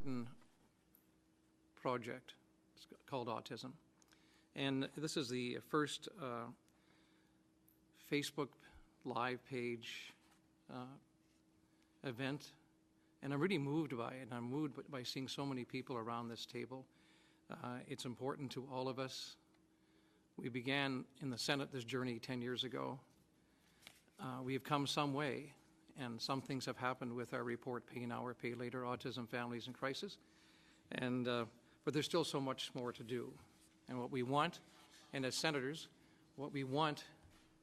important project. It's called Autism. And this is the first Facebook live page event. And I'm really moved by it. I'm moved by seeing so many people around this table. It's important to all of us. We began in the Senate this journey 10 years ago. We have come some way, and some things have happened with our report, Pay Now or Pay Later, Autism Families in Crisis. And, but there's still so much more to do. And what we want, and as senators, what we want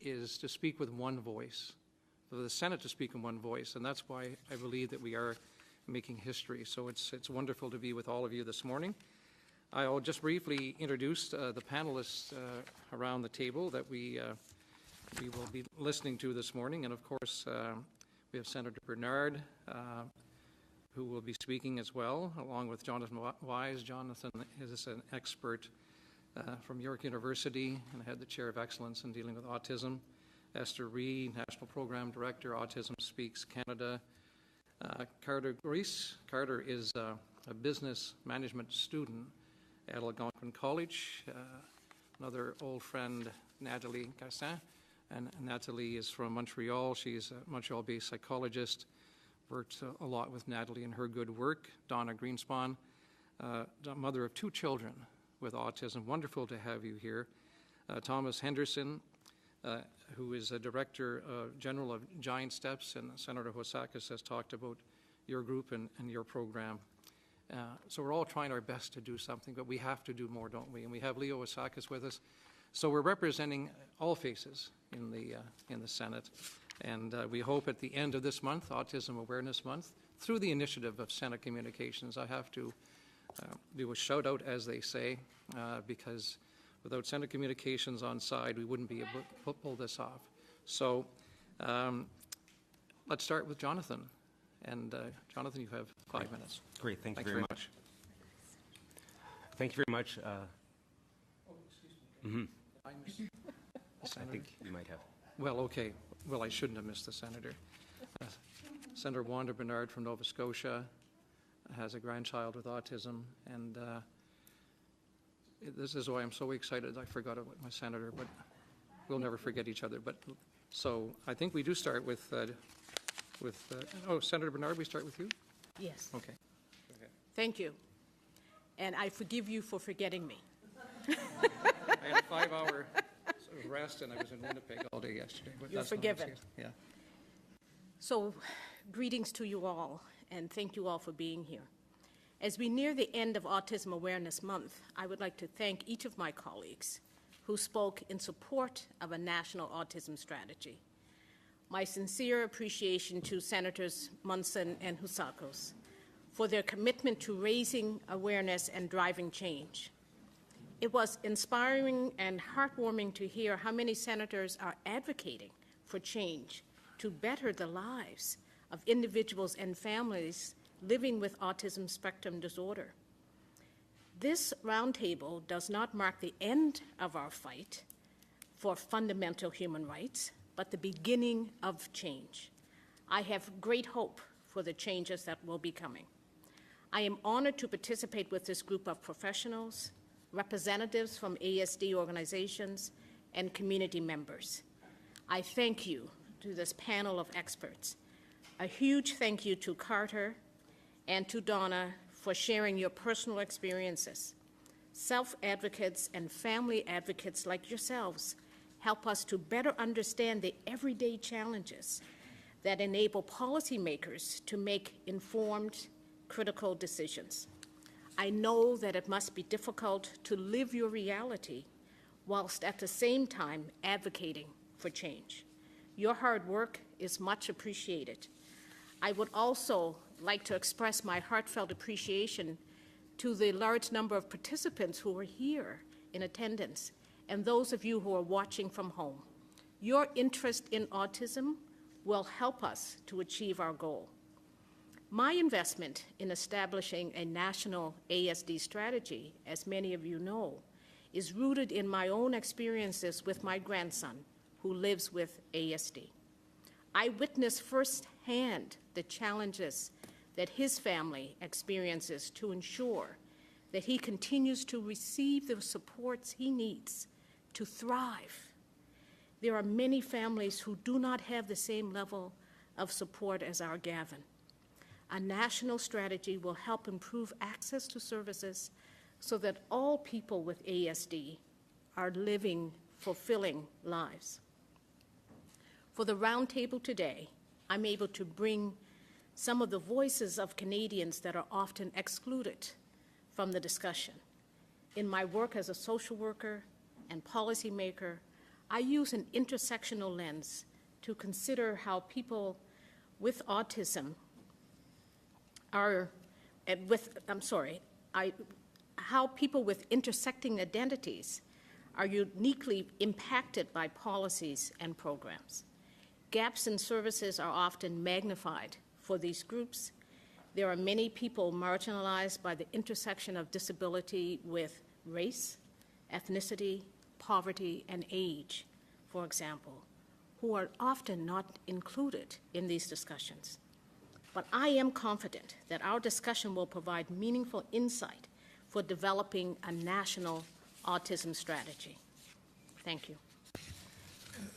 is to speak with one voice, for the Senate to speak in one voice, and that's why I believe that we are making history. So it's wonderful to be with all of you this morning. I'll just briefly introduce the panelists around the table that we will be listening to this morning. And of course, we have Senator Bernard, who will be speaking as well, along with Jonathan Wise. Jonathan is an expert from York University and had the Chair of Excellence in dealing with autism. Esther Ree, National Program Director, Autism Speaks Canada. Carter Grease. Carter is a business management student at Algonquin College. Another old friend, Nathalie Cassin. And Nathalie is from Montreal. She's a Montreal-based psychologist. Worked a lot with Nathalie and her good work. Donna Greenspan, mother of 2 children with autism. Wonderful to have you here. Thomas Henderson, who is a Director General of Giant Steps, and Senator Housakos has talked about your group and your program. So we're all trying our best to do something, but we have to do more, don't we? And we have Leo Housakos with us. So we're representing all faces in the Senate. And we hope at the end of this month, Autism Awareness Month, through the initiative of Senate Communications, I have to do a shout out, as they say, because without Senate Communications on side, we wouldn't be able to pull this off. So let's start with Jonathan. And Jonathan, you have 5 minutes. Great, thank you very much. Thank you very much. Oh, excuse me. I think you might have. Well, okay. Well, I shouldn't have missed the senator. Senator Wanda Bernard from Nova Scotia has a grandchild with autism, and this is why I'm so excited. I forgot about my senator, but we'll never forget each other. But so I think we do start with Senator Bernard, we start with you? Yes. Okay. Thank you. And I forgive you for forgetting me. I had a 5-hour sort of rest, and I was in Winnipeg all day yesterday. But You're that's forgiven. Yeah. So, greetings to you all, and thank you all for being here. As we near the end of Autism Awareness Month, I would like to thank each of my colleagues who spoke in support of a national autism strategy. My sincere appreciation to Senators Munson and Housakos for their commitment to raising awareness and driving change. It was inspiring and heartwarming to hear how many senators are advocating for change to better the lives of individuals and families living with autism spectrum disorder. This roundtable does not mark the end of our fight for fundamental human rights, but the beginning of change. I have great hope for the changes that will be coming. I am honored to participate with this group of professionals, representatives from ASD organizations, and community members. I thank you to this panel of experts. A huge thank you to Carter and to Donna for sharing your personal experiences. Self-advocates and family advocates like yourselves help us to better understand the everyday challenges that enable policymakers to make informed, critical decisions. I know that it must be difficult to live your reality whilst at the same time advocating for change. Your hard work is much appreciated. I would also like to express my heartfelt appreciation to the large number of participants who are here in attendance and those of you who are watching from home. Your interest in autism will help us to achieve our goal. My investment in establishing a national ASD strategy, as many of you know, is rooted in my own experiences with my grandson, who lives with ASD. I witnessed firsthand the challenges that his family experiences to ensure that he continues to receive the supports he needs to thrive. There are many families who do not have the same level of support as our Gavin. A national strategy will help improve access to services so that all people with ASD are living fulfilling lives. For the roundtable today, I'm able to bring some of the voices of Canadians that are often excluded from the discussion. In my work as a social worker and policymaker, I use an intersectional lens to consider how people with autism how people with intersecting identities are uniquely impacted by policies and programs. Gaps in services are often magnified for these groups. There are many people marginalized by the intersection of disability with race, ethnicity, poverty, and age, for example, who are often not included in these discussions. But I am confident that our discussion will provide meaningful insight for developing a national autism strategy. Thank you.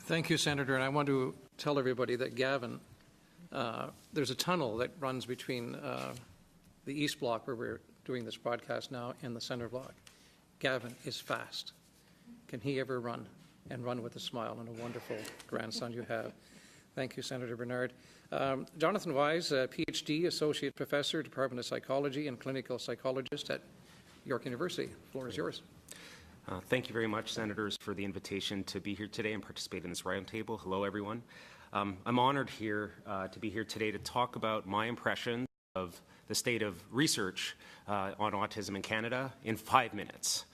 Thank you, Senator. And I want to tell everybody that Gavin, there's a tunnel that runs between the East Block, where we're doing this broadcast now, and the Center Block. Gavin is fast. Can he ever run, and run with a smile, and a wonderful grandson you have? Thank you, Senator Bernard. Jonathan Wise, PhD, Associate Professor, Department of Psychology and Clinical Psychologist at York University. The floor is yours. Thank you very much, Senators, for the invitation to be here today and participate in this roundtable. Hello, everyone. I'm honored to be here today to talk about my impressions of the state of research on autism in Canada in 5 minutes.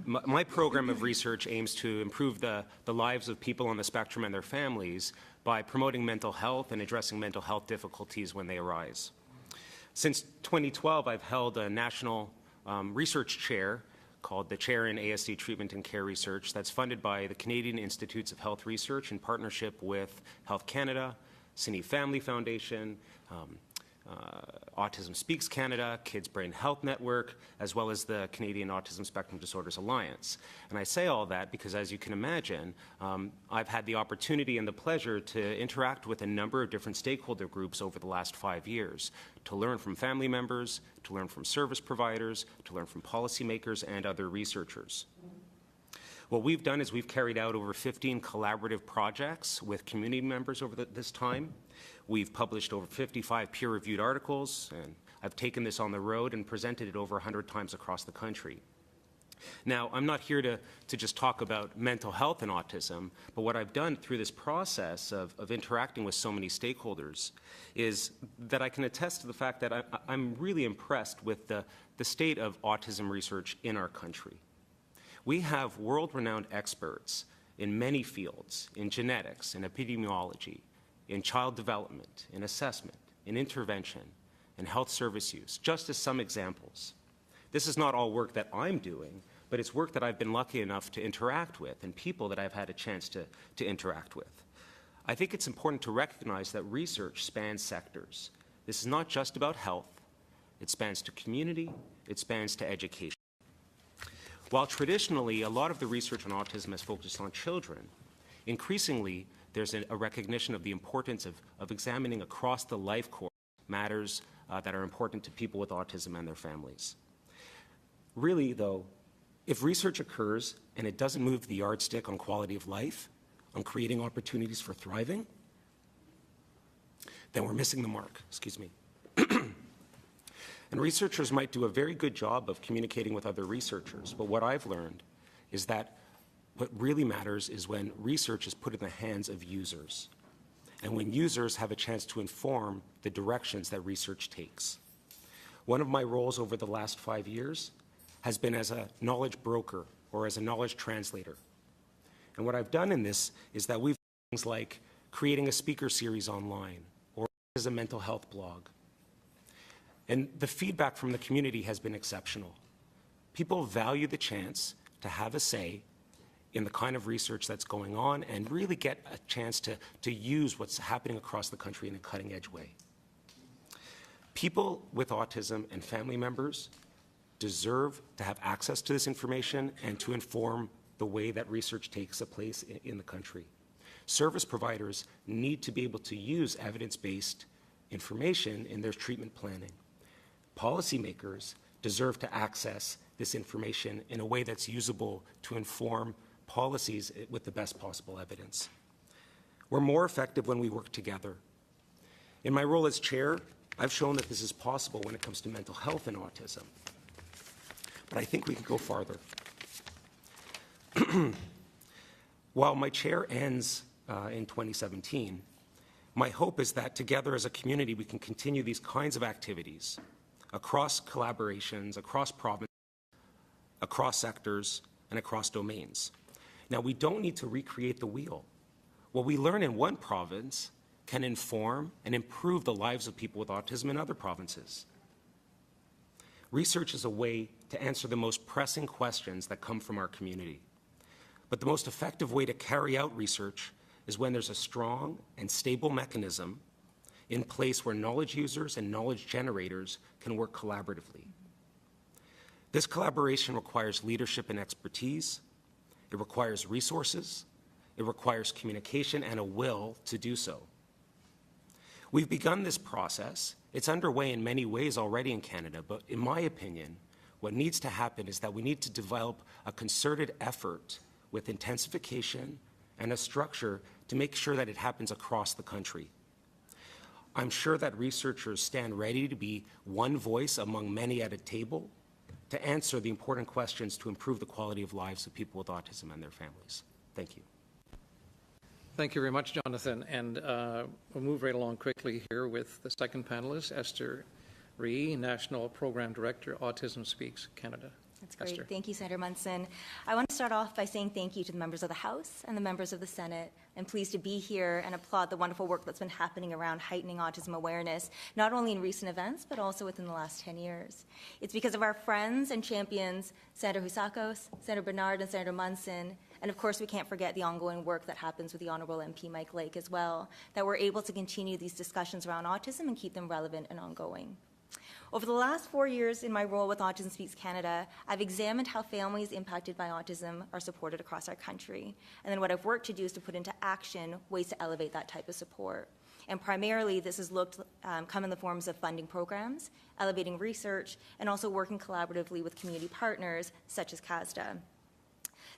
My program of research aims to improve the lives of people on the spectrum and their families by promoting mental health and addressing mental health difficulties when they arise. Since 2012, I've held a national research chair called the Chair in ASD Treatment and Care Research that's funded by the Canadian Institutes of Health Research in partnership with Health Canada, Cine Family Foundation, Autism Speaks Canada, Kids Brain Health Network, as well as the Canadian Autism Spectrum Disorders Alliance. And I say all that because, as you can imagine, I've had the opportunity and the pleasure to interact with a number of different stakeholder groups over the last 5 years, to learn from family members, to learn from service providers, to learn from policymakers and other researchers. What we've done is we've carried out over 15 collaborative projects with community members over this time. We've published over 55 peer-reviewed articles, and I've taken this on the road and presented it over 100 times across the country. Now, I'm not here to just talk about mental health and autism, but what I've done through this process of interacting with so many stakeholders is that I can attest to the fact that I'm really impressed with the state of autism research in our country. We have world-renowned experts in many fields, in genetics, in epidemiology, in child development, in assessment, in intervention, in health service use, just as some examples. This is not all work that I'm doing, but it's work that I've been lucky enough to interact with and people that I've had a chance to interact with. I think it's important to recognize that research spans sectors. This is not just about health. It spans to community. It spans to education. While traditionally a lot of the research on autism has focused on children, increasingly there's a recognition of the importance of examining across the life course matters that are important to people with autism and their families. Really, though, if research occurs and it doesn't move the yardstick on quality of life, on creating opportunities for thriving, then we're missing the mark, excuse me. And researchers might do a very good job of communicating with other researchers, but what I've learned is that what really matters is when research is put in the hands of users, and when users have a chance to inform the directions that research takes. One of my roles over the last 5 years has been as a knowledge broker or as a knowledge translator. And what I've done in this is that we've done things like creating a speaker series online or as a mental health blog. And the feedback from the community has been exceptional. People value the chance to have a say in the kind of research that's going on and really get a chance to use what's happening across the country in a cutting-edge way. People with autism and family members deserve to have access to this information and to inform the way that research takes place in the country. Service providers need to be able to use evidence-based information in their treatment planning. Policymakers deserve to access this information in a way that's usable to inform policies with the best possible evidence. We're more effective when we work together. In my role as chair, I've shown that this is possible when it comes to mental health and autism. But I think we can go farther. While my chair ends in 2017, my hope is that together as a community we can continue these kinds of activities across collaborations, across provinces, across sectors, and across domains. Now, we don't need to recreate the wheel. What we learn in one province can inform and improve the lives of people with autism in other provinces. Research is a way to answer the most pressing questions that come from our community. But the most effective way to carry out research is when there's a strong and stable mechanism in place where knowledge users and knowledge generators can work collaboratively. This collaboration requires leadership and expertise. It requires resources. It requires communication and a will to do so. We've begun this process. It's underway in many ways already in Canada, but in my opinion, what needs to happen is that we need to develop a concerted effort with intensification and a structure to make sure that it happens across the country. I'm sure that researchers stand ready to be one voice among many at a table to answer the important questions to improve the quality of lives of people with autism and their families. Thank you. Thank you very much, Jonathan. And we'll move right along quickly here with the second panelist, Esther Ree, National Program Director, Autism Speaks Canada. That's great. Esther. Thank you, Senator Munson. I want to start off by saying thank you to the members of the House and the members of the Senate. I'm pleased to be here and applaud the wonderful work that's been happening around heightening autism awareness, not only in recent events, but also within the last 10 years. It's because of our friends and champions, Senator Housakos, Senator Bernard, and Senator Munson, and of course we can't forget the ongoing work that happens with the Honourable MP Mike Lake as well, that we're able to continue these discussions around autism and keep them relevant and ongoing. Over the last 4 years in my role with Autism Speaks Canada, I've examined how families impacted by autism are supported across our country. And then what I've worked to do is to put into action ways to elevate that type of support. And primarily, this has come in the forms of funding programs, elevating research, and also working collaboratively with community partners such as CASDA.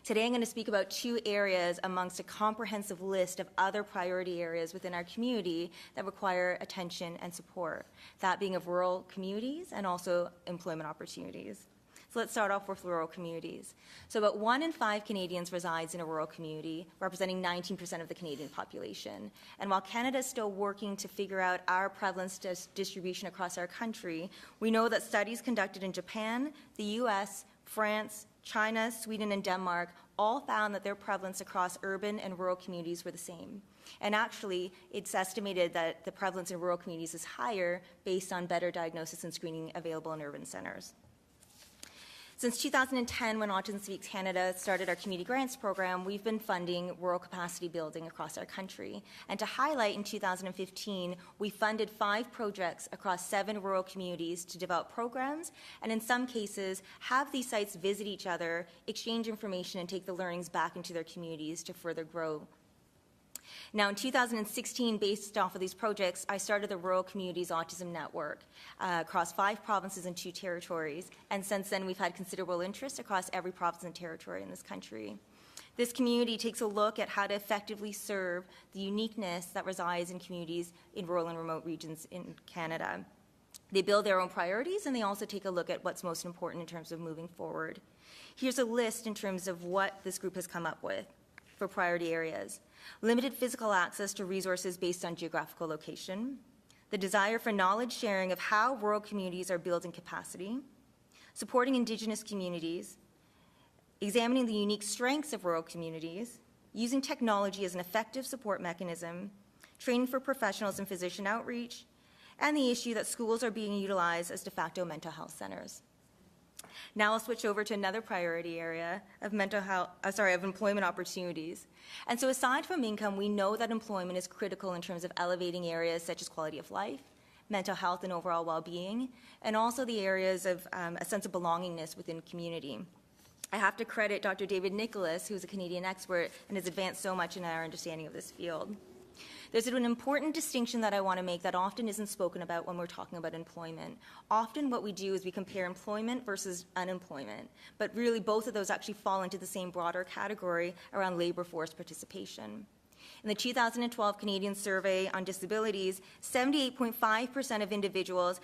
Today, I'm going to speak about 2 areas amongst a comprehensive list of other priority areas within our community that require attention and support, that being of rural communities and also employment opportunities. So let's start off with rural communities. So about 1 in 5 Canadians resides in a rural community, representing 19% of the Canadian population. And while Canada is still working to figure out our prevalence distribution across our country, we know that studies conducted in Japan, the US, France, China, Sweden, and Denmark all found that their prevalence across urban and rural communities were the same. And actually, it's estimated that the prevalence in rural communities is higher based on better diagnosis and screening available in urban centers. Since 2010, when Autism Speaks Canada started our community grants program, we've been funding rural capacity building across our country. And to highlight, in 2015, we funded 5 projects across 7 rural communities to develop programs, and in some cases, have these sites visit each other, exchange information, and take the learnings back into their communities to further grow. Now, in 2016, based off of these projects, I started the Rural Communities Autism Network across 5 provinces and 2 territories. And since then, we've had considerable interest across every province and territory in this country. This community takes a look at how to effectively serve the uniqueness that resides in communities in rural and remote regions in Canada. They build their own priorities, and they also take a look at what's most important in terms of moving forward. Here's a list in terms of what this group has come up with for priority areas. Limited physical access to resources based on geographical location, the desire for knowledge sharing of how rural communities are building capacity, supporting Indigenous communities, examining the unique strengths of rural communities, using technology as an effective support mechanism, training for professionals in physician outreach, and the issue that schools are being utilized as de facto mental health centers. Now I'll switch over to another priority area of employment opportunities. And so aside from income, we know that employment is critical in terms of elevating areas such as quality of life, mental health and overall well-being, and also the areas of a sense of belongingness within community. I have to credit Dr. David Nicholas, who's a Canadian expert and has advanced so much in our understanding of this field. There's an important distinction that I want to make that often isn't spoken about when we're talking about employment. Often what we do is we compare employment versus unemployment, but really both of those actually fall into the same broader category around labor force participation. In the 2012 Canadian Survey on Disabilities, 78.5% of individuals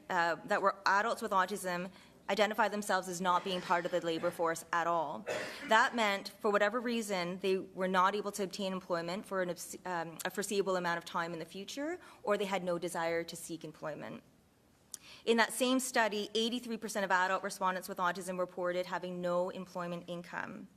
that were adults with autism identify themselves as not being part of the labor force at all. That meant, for whatever reason, they were not able to obtain employment for a foreseeable amount of time in the future, or they had no desire to seek employment. In that same study, 83% of adult respondents with autism reported having no employment income.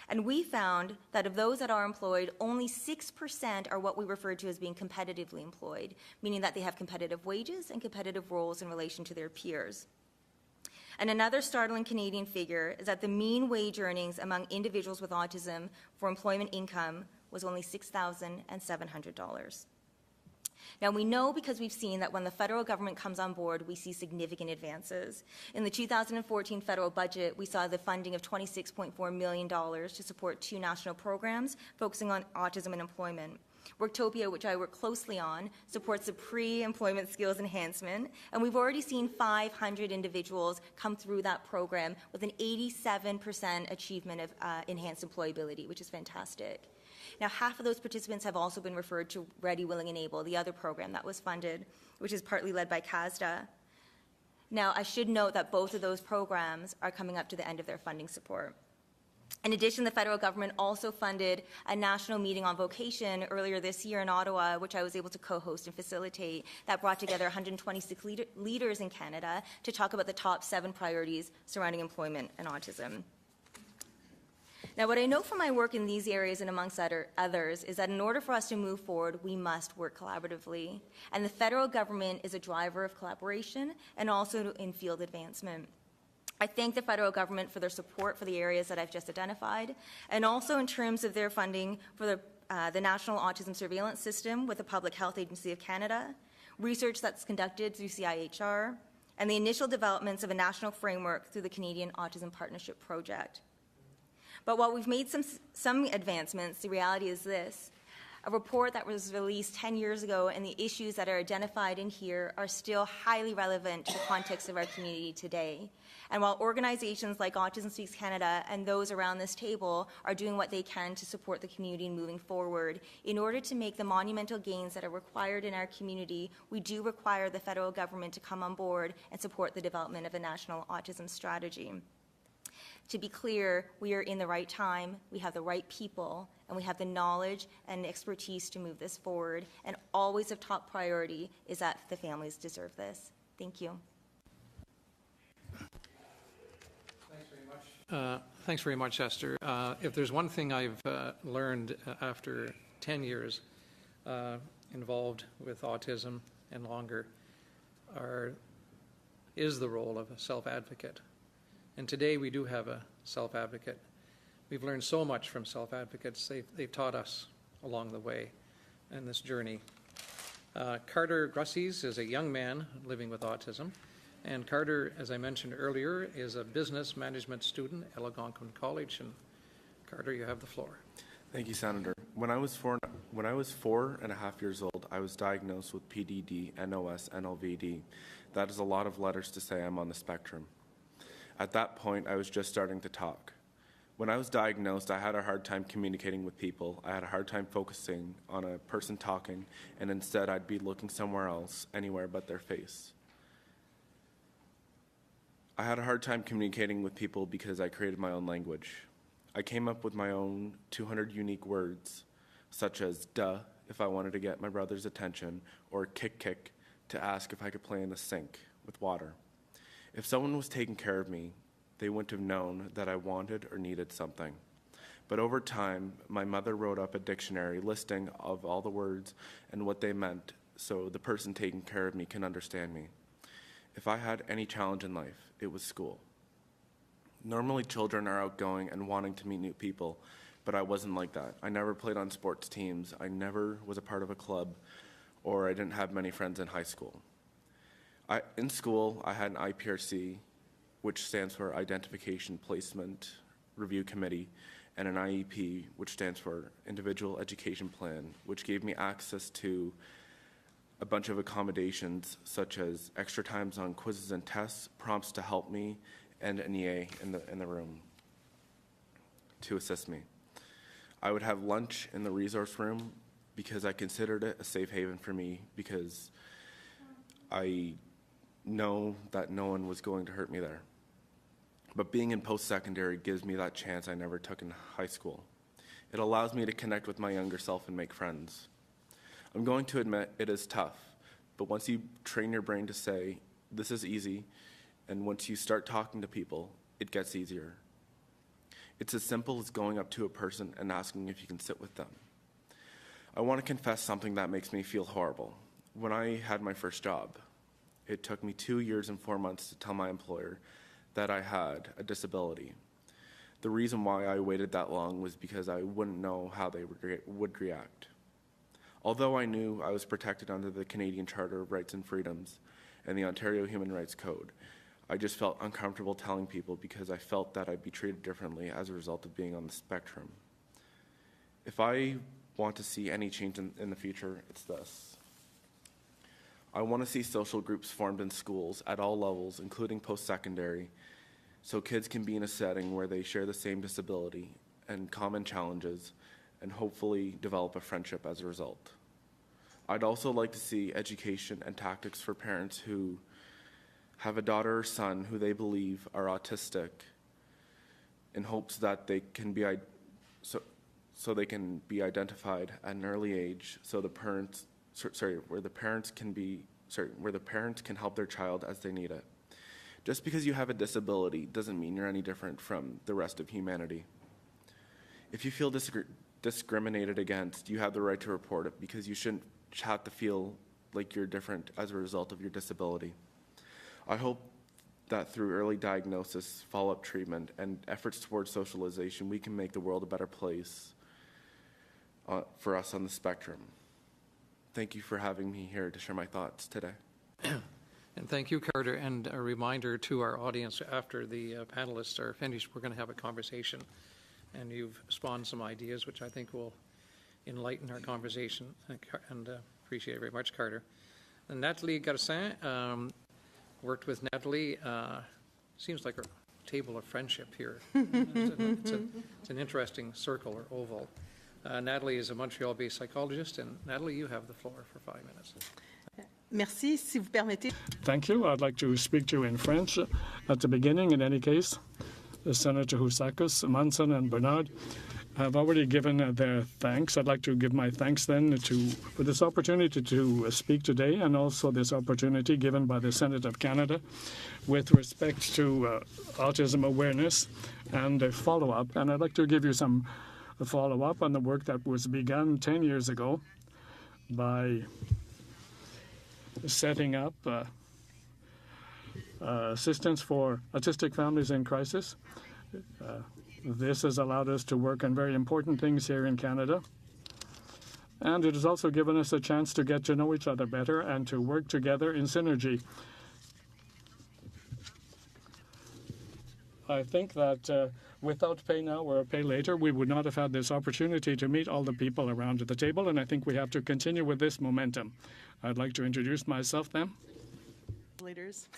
And we found that of those that are employed, only 6% are what we refer to as being competitively employed, meaning that they have competitive wages and competitive roles in relation to their peers. And another startling Canadian figure is that the mean wage earnings among individuals with autism for employment income was only $6,700. Now, we know because we've seen that when the federal government comes on board, we see significant advances. In the 2014 federal budget, we saw the funding of $26.4 million to support 2 national programs focusing on autism and employment. Worktopia, which I work closely on, supports the pre-employment skills enhancement, and we've already seen 500 individuals come through that program with an 87% achievement of enhanced employability, which is fantastic. Now, half of those participants have also been referred to Ready, Willing, and Able, the other program that was funded, which is partly led by CASDA. Now, I should note that both of those programs are coming up to the end of their funding support. In addition, the federal government also funded a national meeting on vocation earlier this year in Ottawa, which I was able to co-host and facilitate, that brought together 126 leaders in Canada to talk about the top 7 priorities surrounding employment and autism. Now, what I know from my work in these areas and amongst others is that in order for us to move forward, we must work collaboratively. And the federal government is a driver of collaboration and also in field advancement. I thank the federal government for their support for the areas that I've just identified, and also in terms of their funding for the National Autism Surveillance System with the Public Health Agency of Canada, research that's conducted through CIHR, and the initial developments of a national framework through the Canadian Autism Partnership Project. But while we've made some advancements, the reality is this. A report that was released 10 years ago and the issues that are identified in here are still highly relevant to the context of our community today. And while organizations like Autism Speaks Canada and those around this table are doing what they can to support the community moving forward, in order to make the monumental gains that are required in our community, we do require the federal government to come on board and support the development of a national autism strategy. To be clear, we are in the right time, we have the right people, and we have the knowledge and expertise to move this forward. And always of top priority is that the families deserve this. Thank you. Thanks very much, Esther. If there's one thing I've learned after 10 years involved with autism and longer is the role of a self-advocate. And today we do have a self-advocate. We've learned so much from self-advocates. They've taught us along the way in this journey. Carter Grusses is a young man living with autism. And Carter, as I mentioned earlier, is a business management student at Algonquin College. And Carter, you have the floor. Thank you, Senator. When I was 4.5 years old, I was diagnosed with PDD, NOS, NLVD. That is a lot of letters to say I'm on the spectrum. At that point, I was just starting to talk. When I was diagnosed, I had a hard time communicating with people. I had a hard time focusing on a person talking, and instead I'd be looking somewhere else, anywhere but their face. I had a hard time communicating with people because I created my own language. I came up with my own 200 unique words, such as duh, if I wanted to get my brother's attention, or kick, to ask if I could play in the sink with water. If someone was taking care of me, they wouldn't have known that I wanted or needed something. But over time, my mother wrote up a dictionary listing of all the words and what they meant so the person taking care of me can understand me. If I had any challenge in life, it was school. Normally, children are outgoing and wanting to meet new people, but I wasn't like that. I never played on sports teams, I never was a part of a club, or I didn't have many friends in high school. In school, I had an IPRC, which stands for Identification Placement Review Committee, and an IEP, which stands for Individual Education Plan, which gave me access to a bunch of accommodations, such as extra times on quizzes and tests, prompts to help me, and an EA in the room to assist me. I would have lunch in the resource room because I considered it a safe haven for me, because I know that no one was going to hurt me there. But being in post-secondary gives me that chance I never took in high school. It allows me to connect with my younger self and make friends. I'm going to admit it is tough, but once you train your brain to say, this is easy, and once you start talking to people, it gets easier. It's as simple as going up to a person and asking if you can sit with them. I want to confess something that makes me feel horrible. When I had my first job, it took me 2 years and 4 months to tell my employer that I had a disability. The reason why I waited that long was because I wouldn't know how they would react. Although I knew I was protected under the Canadian Charter of Rights and Freedoms and the Ontario Human Rights Code, I just felt uncomfortable telling people because I felt that I'd be treated differently as a result of being on the spectrum. If I want to see any change in the future, it's this. I want to see social groups formed in schools at all levels, including post-secondary, so kids can be in a setting where they share the same disability and common challenges, and hopefully develop a friendship as a result. I'd also like to see education and tactics for parents who have a daughter or son who they believe are autistic, in hopes that they can be so they can be identified at an early age, so the parents where the parents can help their child as they need it. Just because you have a disability doesn't mean you're any different from the rest of humanity. If you feel discriminated against, you have the right to report it, because you shouldn't have to feel like you're different as a result of your disability. I hope that through early diagnosis, follow-up treatment, and efforts towards socialization, we can make the world a better place for us on the spectrum. Thank you for having me here to share my thoughts today. And thank you, Carter. And a reminder to our audience, after the panelists are finished, we're going to have a conversation. And you've spawned some ideas, which I think will enlighten our conversation. And appreciate it very much, Carter. And Nathalie Garcin, worked with Nathalie. Seems like a table of friendship here. It's an interesting circle or oval. Nathalie is a Montreal-based psychologist, and Nathalie, you have the floor for 5 minutes. Merci, si vous permettez. Thank you. I'd like to speak to you in French at the beginning, in any case. Senator Housakos, Munson, and Bernard have already given their thanks. I'd like to give my thanks then for this opportunity to speak today, and also this opportunity given by the Senate of Canada with respect to autism awareness and a follow-up. And I'd like to give you some follow-up on the work that was begun 10 years ago by setting up assistance for autistic families in crisis. This has allowed us to work on very important things here in Canada. And it has also given us a chance to get to know each other better and to work together in synergy. I think that without pay now or pay later, we would not have had this opportunity to meet all the people around the table, and I think we have to continue with this momentum. I'd like to introduce myself then. Leaders.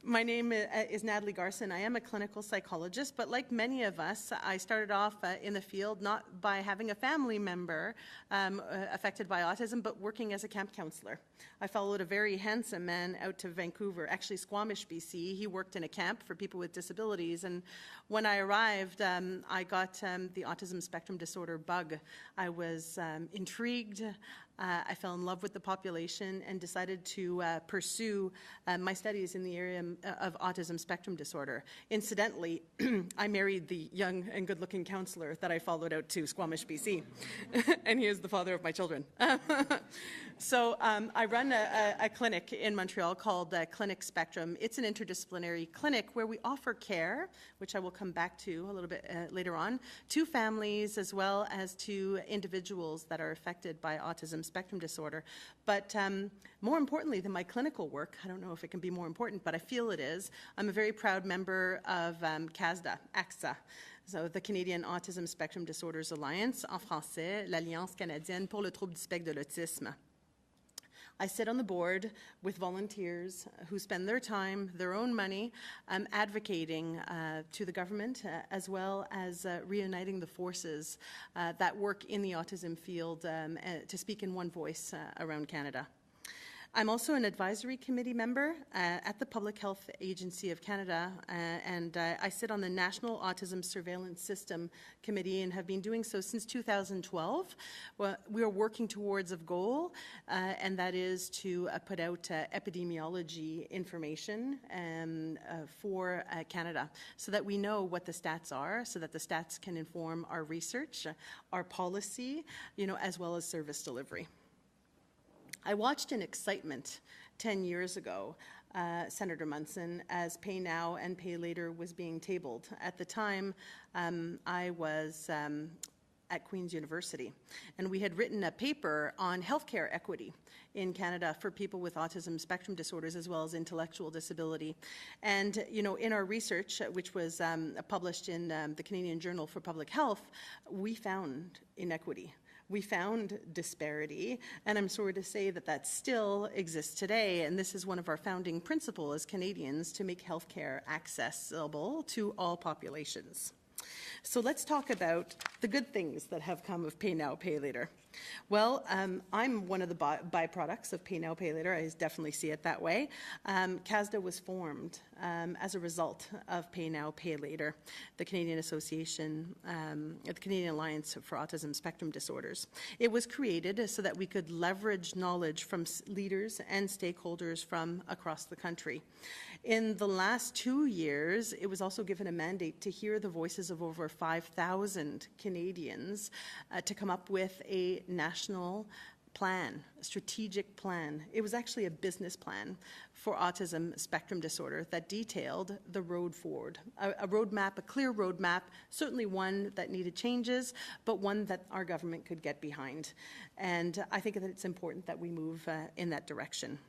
My name is Nathalie Garcin. I am a clinical psychologist, but like many of us, I started off in the field not by having a family member affected by autism, but working as a camp counselor. I followed a very handsome man out to Vancouver, actually Squamish, BC. He worked in a camp for people with disabilities, and when I arrived, I got the autism spectrum disorder bug. I was intrigued. I fell in love with the population and decided to pursue my studies in the area of autism spectrum disorder. Incidentally, I married the young and good-looking counselor that I followed out to Squamish, BC, and he is the father of my children. So I run a clinic in Montreal called Clinic Spectrum. It's an interdisciplinary clinic where we offer care, which I will come back to a little bit later on, to families as well as to individuals that are affected by autism spectrum disorder. But more importantly than my clinical work, I don't know if it can be more important, but I feel it is, I'm a very proud member of ACSA, so the Canadian Autism Spectrum Disorders Alliance, en français, l'Alliance canadienne pour le trouble du spectre de l'autisme. I sit on the board with volunteers who spend their time, their own money, advocating to the government as well as reuniting the forces that work in the autism field to speak in one voice around Canada. I'm also an advisory committee member at the Public Health Agency of Canada, and I sit on the National Autism Surveillance System Committee and have been doing so since 2012. Well, we are working towards a goal, and that is to put out epidemiology information for Canada so that we know what the stats are, so that the stats can inform our research, our policy, as well as service delivery. I watched in excitement 10 years ago, Senator Munson, as Pay Now and Pay Later was being tabled. At the time, I was at Queen's University, and we had written a paper on healthcare equity in Canada for people with autism spectrum disorders as well as intellectual disability. And, in our research, which was published in the Canadian Journal for Public Health, we found inequity. We found disparity, and I'm sorry to say that that still exists today, and this is one of our founding principles as Canadians, to make healthcare accessible to all populations. So let's talk about the good things that have come of Pay Now, Pay Later. Well, I'm one of the byproducts of Pay Now, Pay Later. I definitely see it that way. CASDA was formed as a result of Pay Now, Pay Later, the Canadian Association, the Canadian Alliance for Autism Spectrum Disorders. It was created so that we could leverage knowledge from leaders and stakeholders from across the country. In the last 2 years, it was also given a mandate to hear the voices of over 5,000 Canadians to come up with a national plan, a strategic plan. It was actually a business plan for autism spectrum disorder that detailed the road forward, a roadmap, a clear roadmap, certainly one that needed changes, but one that our government could get behind. And I think that it's important that we move in that direction.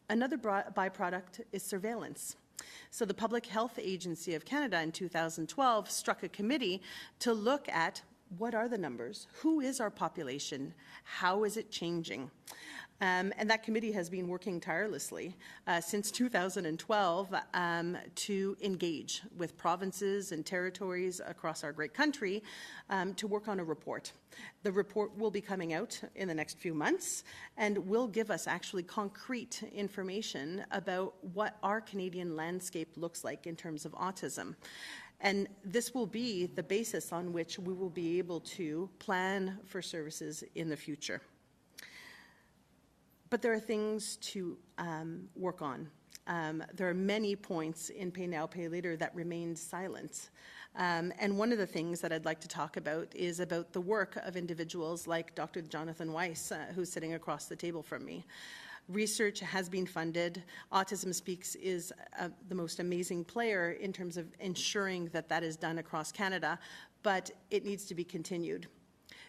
Another byproduct is surveillance. So the Public Health Agency of Canada in 2012 struck a committee to look at what are the numbers, who is our population, how is it changing? And that committee has been working tirelessly since 2012 to engage with provinces and territories across our great country to work on a report. The report will be coming out in the next few months and will give us actually concrete information about what our Canadian landscape looks like in terms of autism. And this will be the basis on which we will be able to plan for services in the future. But there are things to work on. There are many points in Pay Now, Pay Later that remained silent. And one of the things that I'd like to talk about is about the work of individuals like Dr. Jonathan Weiss, who's sitting across the table from me. Research has been funded. Autism Speaks is the most amazing player in terms of ensuring that that is done across Canada, but it needs to be continued.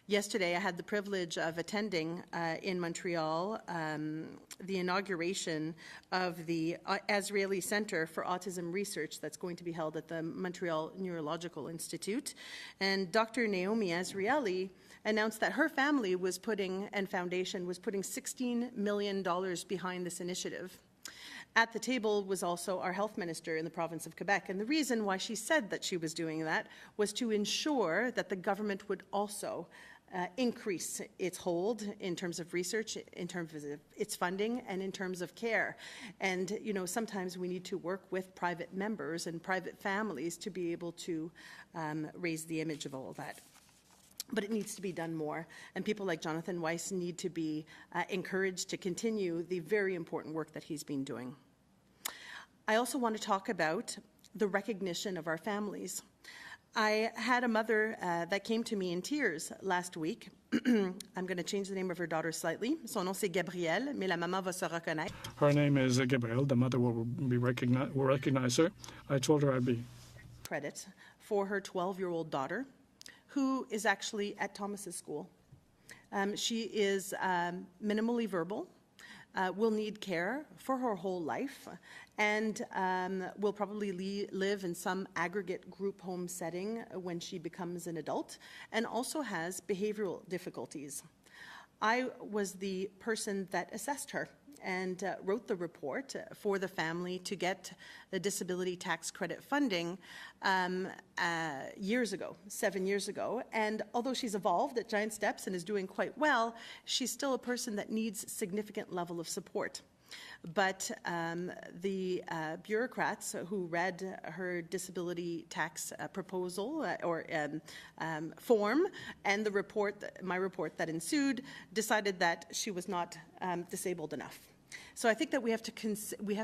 Yesterday, I had the privilege of attending in Montreal the inauguration of the Azrieli Center for Autism Research that's going to be held at the Montreal Neurological Institute. And Dr. Naomi Azrieli announced that her family was foundation was putting $16 million behind this initiative. At the table was also our health minister in the province of Quebec, and the reason why she said that she was doing that was to ensure that the government would also increase its hold in terms of research, in terms of its funding, and in terms of care. And, sometimes we need to work with private members and private families to be able to raise the image of all of that. But it needs to be done more, and people like Jonathan Weiss need to be encouraged to continue the very important work that he's been doing. I also want to talk about the recognition of our families. I had a mother that came to me in tears last week. I'm going to change the name of her daughter slightly. Son nom c'est Gabrielle, mais la maman va se reconnaître. Her name is Gabrielle. The mother will recognize her. I told her I'd be credit for her 12-year-old daughter, who is actually at Thomas's school. She is minimally verbal, will need care for her whole life, and will probably live in some aggregate group home setting when she becomes an adult, and also has behavioral difficulties. I was the person that assessed her and wrote the report for the family to get the disability tax credit funding years ago, 7 years ago. And although she's evolved at giant steps and is doing quite well, she's still a person that needs significant level of support. But the bureaucrats who read her disability tax proposal or form and the report, my report that ensued, decided that she was not disabled enough. So I think that we have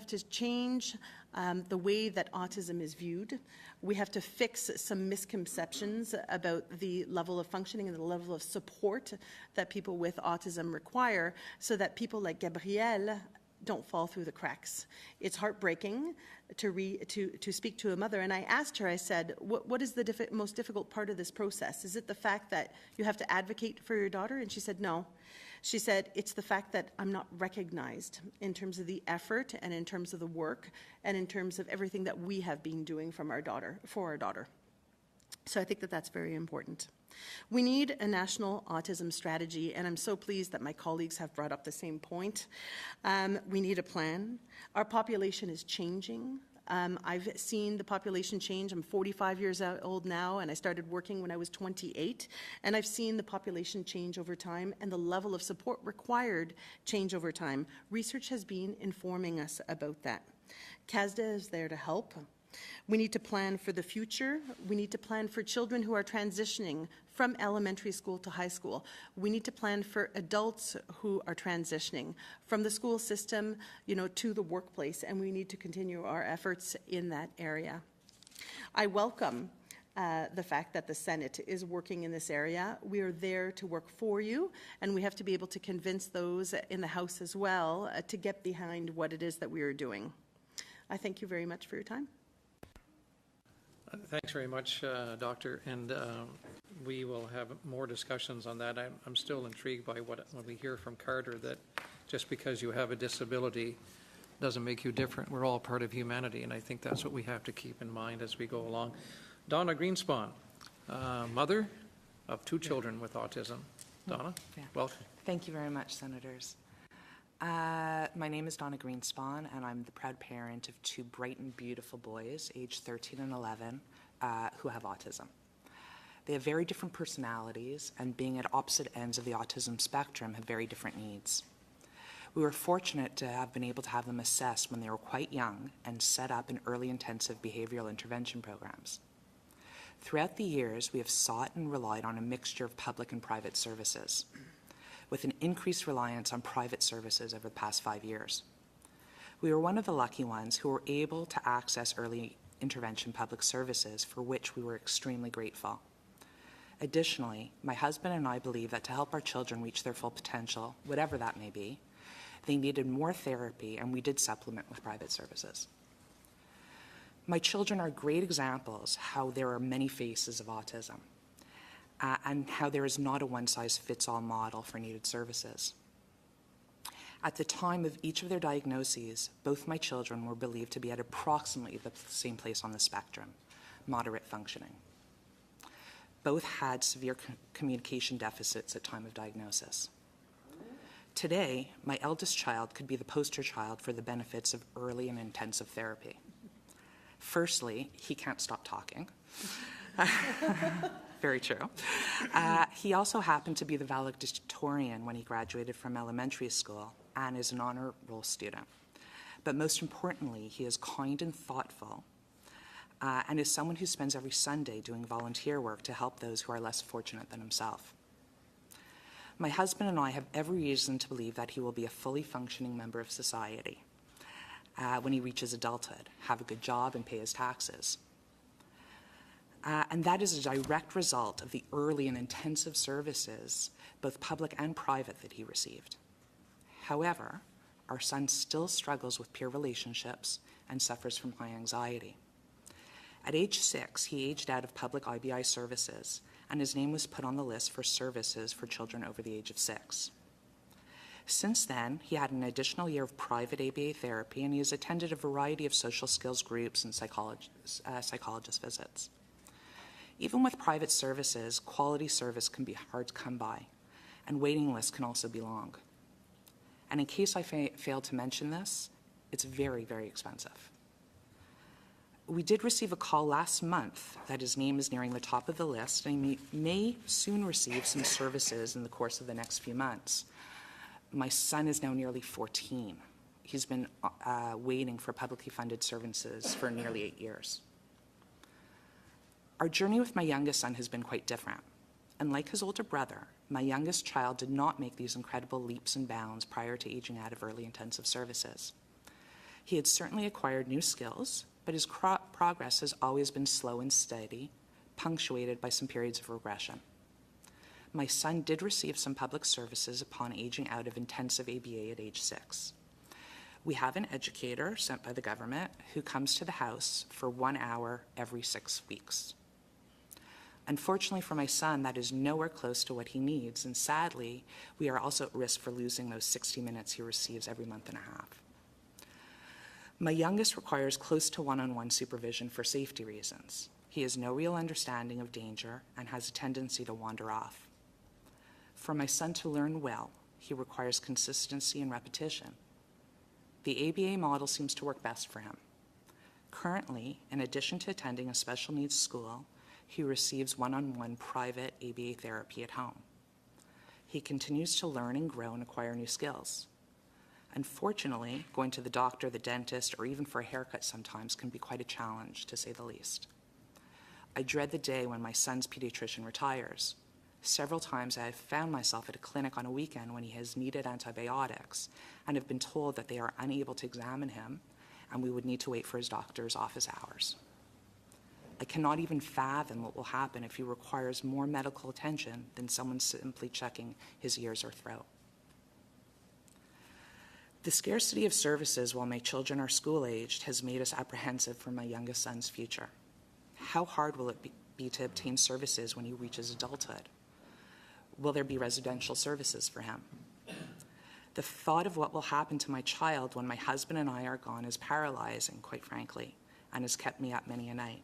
to change the way that autism is viewed. We have to fix some misconceptions about the level of functioning and the level of support that people with autism require, so that people like Gabrielle don't fall through the cracks. It's heartbreaking to speak to a mother, and I asked her, I said, what is the most difficult part of this process? Is it the fact that you have to advocate for your daughter? And she said, no. She said, it's the fact that I'm not recognized in terms of the effort and in terms of the work and in terms of everything that we have been doing for our daughter. So I think that that's very important. We need a national autism strategy, and I'm so pleased that my colleagues have brought up the same point. We need a plan. Our population is changing. I've seen the population change. I'm 45 years old now, and I started working when I was 28, and I've seen the population change over time and the level of support required change over time. Research has been informing us about that. CASDA is there to help. We need to plan for the future. We need to plan for children who are transitioning from elementary school to high school. We need to plan for adults who are transitioning from the school system, to the workplace, and we need to continue our efforts in that area. I welcome the fact that the Senate is working in this area. We are there to work for you, and we have to be able to convince those in the House as well to get behind what it is that we are doing. I thank you very much for your time. Thanks very much, Doctor, and we will have more discussions on that. I'm still intrigued by when we hear from Carter that just because you have a disability doesn't make you different. We're all part of humanity, and I think that's what we have to keep in mind as we go along. Donna Greenspan, mother of 2 children with autism. Donna, welcome. Thank you very much, Senators. My name is Donna Greenspan, and I'm the proud parent of 2 bright and beautiful boys, aged 13 and 11, who have autism. They have very different personalities, and being at opposite ends of the autism spectrum, have very different needs. We were fortunate to have been able to have them assessed when they were quite young and set up in early intensive behavioral intervention programs. Throughout the years, we have sought and relied on a mixture of public and private services, with an increased reliance on private services over the past 5 years. We were one of the lucky ones who were able to access early intervention public services, for which we were extremely grateful. Additionally, my husband and I believe that to help our children reach their full potential, whatever that may be, they needed more therapy, and we did supplement with private services. My children are great examples how there are many faces of autism. And how there is not a one-size-fits-all model for needed services. At the time of each of their diagnoses, both my children were believed to be at approximately the same place on the spectrum, moderate functioning. Both had severe communication deficits at time of diagnosis. Today, my eldest child could be the poster child for the benefits of early and intensive therapy. Firstly, he can't stop talking. Very true. He also happened to be the valedictorian when he graduated from elementary school and is an honor roll student. But most importantly, he is kind and thoughtful and is someone who spends every Sunday doing volunteer work to help those who are less fortunate than himself. My husband and I have every reason to believe that he will be a fully functioning member of society when he reaches adulthood, have a good job, and pay his taxes. And that is a direct result of the early and intensive services, both public and private, that he received. However, our son still struggles with peer relationships and suffers from high anxiety. At age 6, he aged out of public IBI services and his name was put on the list for services for children over the age of 6. Since then, he had an additional year of private ABA therapy, and he has attended a variety of social skills groups and psychologist visits. Even with private services, quality service can be hard to come by, and waiting lists can also be long. And in case I failed to mention this, it's very, very expensive. We did receive a call last month that his name is nearing the top of the list, and he may soon receive some services in the course of the next few months. My son is now nearly 14. He's been waiting for publicly funded services for nearly 8 years. Our journey with my youngest son has been quite different. And like his older brother, my youngest child did not make these incredible leaps and bounds prior to aging out of early intensive services. He had certainly acquired new skills, but his progress has always been slow and steady, punctuated by some periods of regression. My son did receive some public services upon aging out of intensive ABA at age 6. We have an educator sent by the government who comes to the house for 1 hour every 6 weeks. Unfortunately for my son, that is nowhere close to what he needs, and sadly, we are also at risk for losing those 60 minutes he receives every month and a half. My youngest requires close to one-on-one supervision for safety reasons. He has no real understanding of danger and has a tendency to wander off. For my son to learn well, he requires consistency and repetition. The ABA model seems to work best for him. Currently, in addition to attending a special needs school, he receives one-on-one private ABA therapy at home. He continues to learn and grow and acquire new skills. Unfortunately, going to the doctor, the dentist, or even for a haircut sometimes can be quite a challenge, to say the least. I dread the day when my son's pediatrician retires. Several times I have found myself at a clinic on a weekend when he has needed antibiotics and have been told that they are unable to examine him and we would need to wait for his doctor's office hours. I cannot even fathom what will happen if he requires more medical attention than someone simply checking his ears or throat. The scarcity of services while my children are school-aged has made us apprehensive for my youngest son's future. How hard will it be to obtain services when he reaches adulthood? Will there be residential services for him? The thought of what will happen to my child when my husband and I are gone is paralyzing, quite frankly, and has kept me up many a night.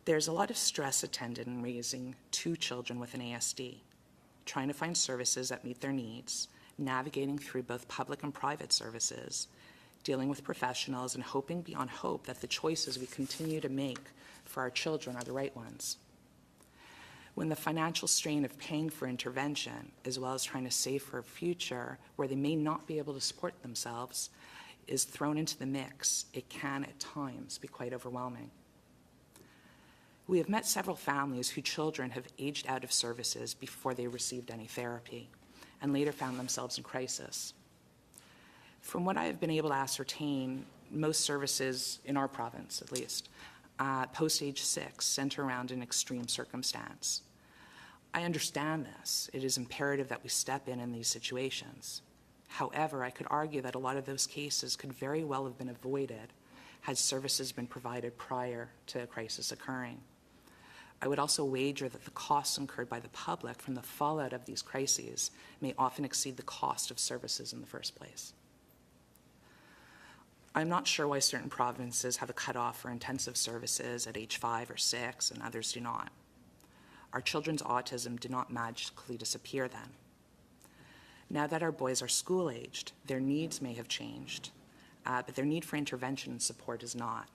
There's a lot of stress attendant in raising 2 children with an ASD, trying to find services that meet their needs, navigating through both public and private services, dealing with professionals, and hoping beyond hope that the choices we continue to make for our children are the right ones. When the financial strain of paying for intervention, as well as trying to save for a future where they may not be able to support themselves, is thrown into the mix, it can at times be quite overwhelming. We have met several families whose children have aged out of services before they received any therapy and later found themselves in crisis. From what I have been able to ascertain, most services in our province, at least, post-age 6 center around an extreme circumstance. I understand this. It is imperative that we step in these situations. However, I could argue that a lot of those cases could very well have been avoided had services been provided prior to a crisis occurring. I would also wager that the costs incurred by the public from the fallout of these crises may often exceed the cost of services in the first place. I'm not sure why certain provinces have a cutoff for intensive services at age 5 or 6 and others do not. Our children's autism did not magically disappear then. Now that our boys are school-aged, their needs may have changed, but their need for intervention and support is not.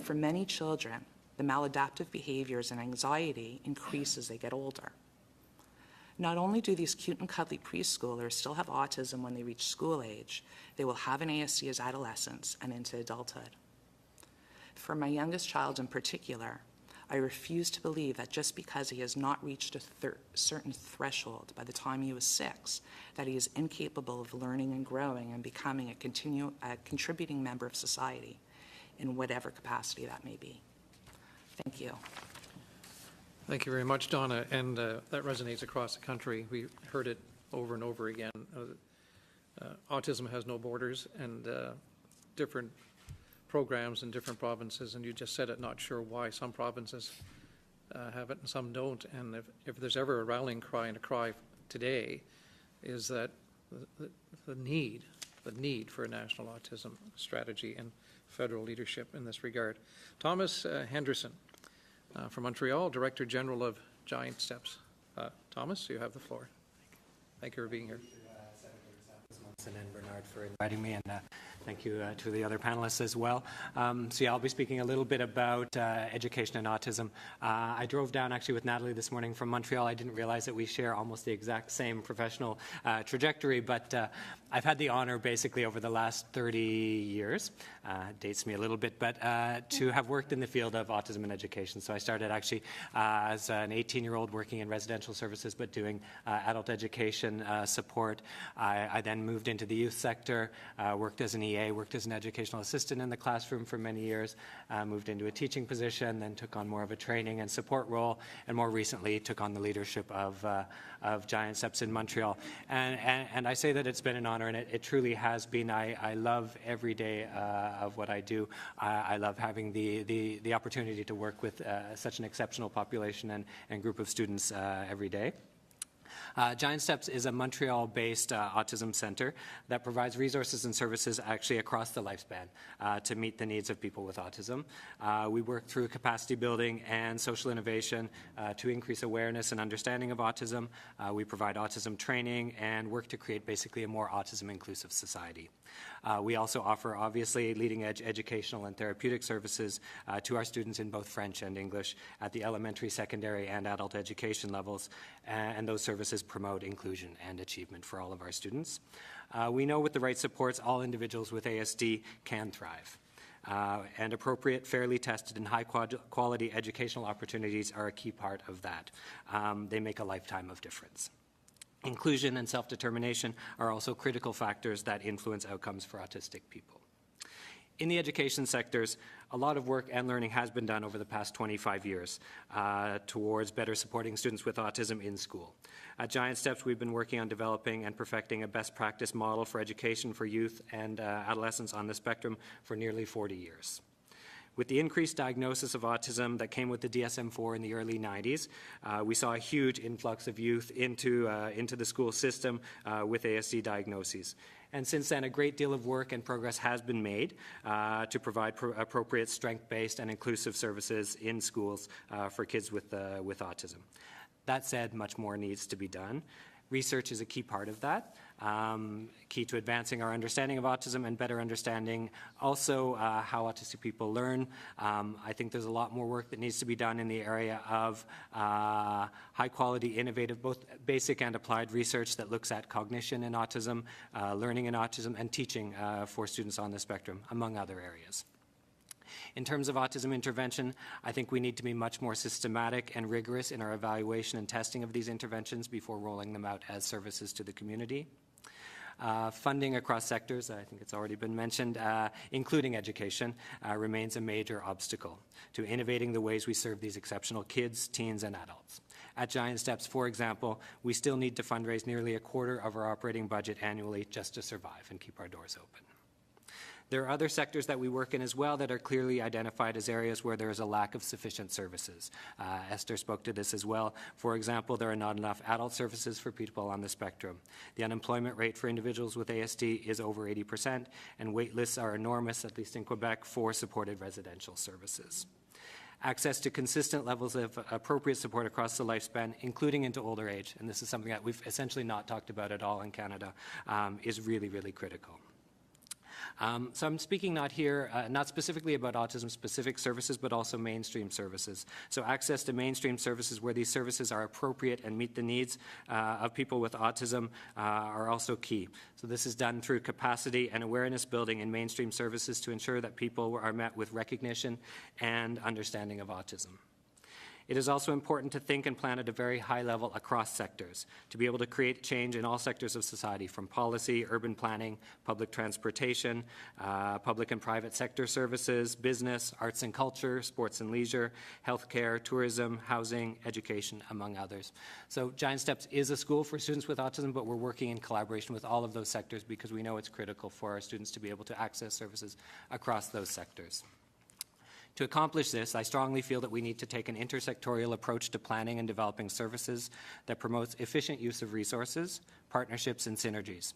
For many children, the maladaptive behaviors and anxiety increase as they get older. Not only do these cute and cuddly preschoolers still have autism when they reach school age, they will have an ASD as adolescents and into adulthood. For my youngest child in particular, I refuse to believe that just because he has not reached a certain threshold by the time he was 6, that he is incapable of learning and growing and becoming a contributing member of society in whatever capacity that may be. Thank you. Thank you very much, Donna, and that resonates across the country. We heard it over and over again. Autism has no borders, and different programs in different provinces, and you just said it, not sure why some provinces have it and some don't. And if there's ever a rallying cry and a cry today, is that the need for a national autism strategy and federal leadership in this regard. Thomas Henderson from Montreal, Director General of Giant Steps. Thomas, you have the floor. Thank you for being here. Munson and Bernard for inviting me, and thank you to the other panelists as well. So yeah, I'll be speaking a little bit about education and autism. I drove down actually with Natalie this morning from Montreal. I didn't realize that we share almost the exact same professional trajectory, but I've had the honor basically over the last 30 years, dates me a little bit, but to have worked in the field of autism and education. So I started actually as an 18-year-old working in residential services, but doing adult education support. I then moved into the youth sector, worked as an EA, worked as an educational assistant in the classroom for many years, moved into a teaching position, then took on more of a training and support role, and more recently took on the leadership of Giant Steps in Montreal. And I say that it's been an honor, and it truly has been. I love every day of what I do. I love having the opportunity to work with such an exceptional population and group of students every day. Giant Steps is a Montreal-based autism center that provides resources and services actually across the lifespan to meet the needs of people with autism. We work through capacity building and social innovation to increase awareness and understanding of autism. We provide autism training and work to create basically a more autism-inclusive society. We also offer, obviously, leading-edge educational and therapeutic services to our students in both French and English at the elementary, secondary, and adult education levels, and those services promote inclusion and achievement for all of our students. We know with the right supports, all individuals with ASD can thrive. And appropriate, fairly tested, and high-quality educational opportunities are a key part of that. They make a lifetime of difference. Inclusion and self-determination are also critical factors that influence outcomes for autistic people. In the education sectors, a lot of work and learning has been done over the past 25 years towards better supporting students with autism in school. At Giant Steps, we've been working on developing and perfecting a best practice model for education for youth and adolescents on the spectrum for nearly 40 years. With the increased diagnosis of autism that came with the DSM-4 in the early 90s, we saw a huge influx of youth into the school system with ASD diagnoses. And since then, a great deal of work and progress has been made to provide appropriate strength-based and inclusive services in schools for kids with autism. That said, much more needs to be done. Research is a key part of that, key to advancing our understanding of autism and better understanding also how autistic people learn. I think there's a lot more work that needs to be done in the area of high-quality, innovative, both basic and applied research that looks at cognition in autism, learning in autism, and teaching for students on the spectrum, among other areas. In terms of autism intervention, I think we need to be much more systematic and rigorous in our evaluation and testing of these interventions before rolling them out as services to the community. Funding across sectors, I think it's already been mentioned, including education, remains a major obstacle to innovating the ways we serve these exceptional kids, teens, and adults. At Giant Steps, for example, we still need to fundraise nearly a quarter of our operating budget annually just to survive and keep our doors open. There are other sectors that we work in as well that are clearly identified as areas where there is a lack of sufficient services. Esther spoke to this as well. For example, there are not enough adult services for people on the spectrum. The unemployment rate for individuals with ASD is over 80%, and wait lists are enormous, at least in Quebec, for supported residential services. Access to consistent levels of appropriate support across the lifespan, including into older age, and this is something that we've essentially not talked about at all in Canada, is really, really critical. So I'm speaking not specifically about autism-specific services, but also mainstream services. So access to mainstream services where these services are appropriate and meet the needs of people with autism are also key. So this is done through capacity and awareness building in mainstream services to ensure that people are met with recognition and understanding of autism. It is also important to think and plan at a very high level across sectors, to be able to create change in all sectors of society, from policy, urban planning, public transportation, public and private sector services, business, arts and culture, sports and leisure, healthcare, tourism, housing, education, among others. So Giant Steps is a school for students with autism, but we're working in collaboration with all of those sectors because we know it's critical for our students to be able to access services across those sectors. To accomplish this, I strongly feel that we need to take an intersectorial approach to planning and developing services that promotes efficient use of resources, partnerships, and synergies.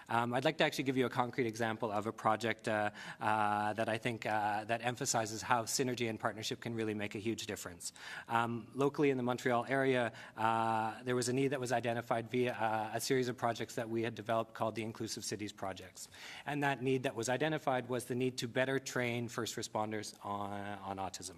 I'd like to actually give you a concrete example of a project that I think that emphasizes how synergy and partnership can really make a huge difference. Locally in the Montreal area, there was a need that was identified via a series of projects that we had developed called the Inclusive Cities Projects. And that need that was identified was the need to better train first responders on autism.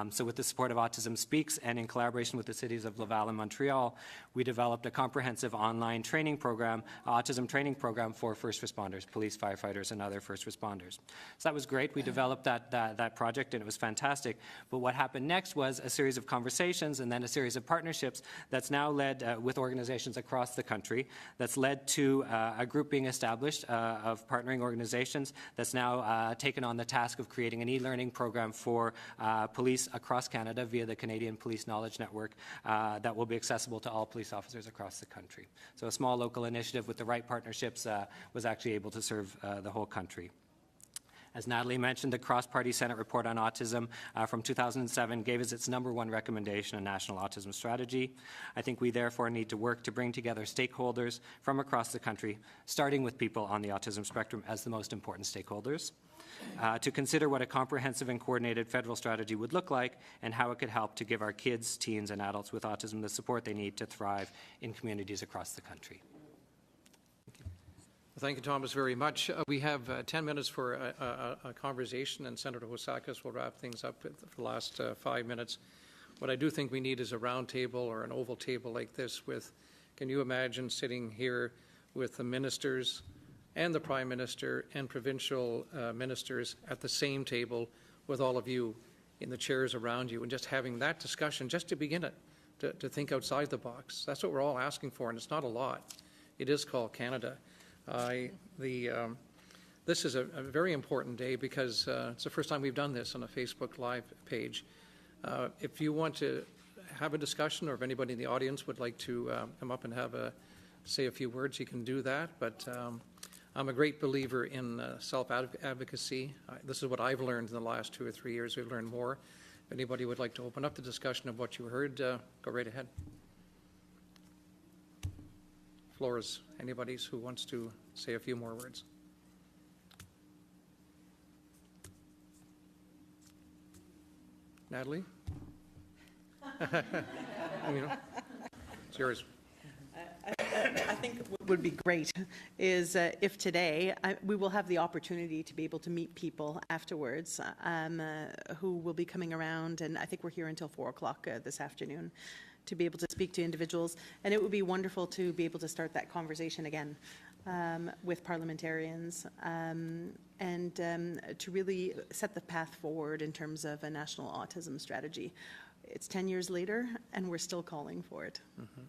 So with the support of Autism Speaks and in collaboration with the cities of Laval and Montreal, we developed a comprehensive online training program, autism training program for first responders, police, firefighters, and other first responders. So that was great. We developed that project, and it was fantastic. But what happened next was a series of conversations and then a series of partnerships that's now led with organizations across the country, that's led to a group being established of partnering organizations that's now taken on the task of creating an e-learning program for police across Canada via the Canadian Police Knowledge Network that will be accessible to all police officers across the country. So a small local initiative with the right partnerships was actually able to serve the whole country. As Natalie mentioned, the Cross-Party Senate Report on Autism from 2007 gave us its #1 recommendation, a national autism strategy. I think we therefore need to work to bring together stakeholders from across the country, starting with people on the autism spectrum as the most important stakeholders, to consider what a comprehensive and coordinated federal strategy would look like and how it could help to give our kids, teens, and adults with autism the support they need to thrive in communities across the country. Thank you, Thomas, very much. We have 10 minutes for a conversation, and Senator Housakos will wrap things up for the last 5 minutes. What I do think we need is a round table or an oval table like this with, can you imagine sitting here with the ministers and the Prime Minister and provincial ministers at the same table with all of you in the chairs around you and just having that discussion just to begin it, to think outside the box. That's what we're all asking for, and it's not a lot. It is called Canada. This is a very important day because it's the first time we've done this on a Facebook Live page. If you want to have a discussion, or if anybody in the audience would like to come up and say a few words, you can do that. But I'm a great believer in self-advocacy. This is what I've learned in the last 2 or 3 years. We've learned more. If anybody would like to open up the discussion of what you heard, go right ahead. Floor is anybody's who wants to say a few more words. Natalie? It's yours. I think what would be great is if today we will have the opportunity to be able to meet people afterwards who will be coming around, and I think we're here until 4 o'clock this afternoon, to be able to speak to individuals, and it would be wonderful to be able to start that conversation again with parliamentarians and to really set the path forward in terms of a national autism strategy. It's 10 years later, and we're still calling for it. Mm-hmm.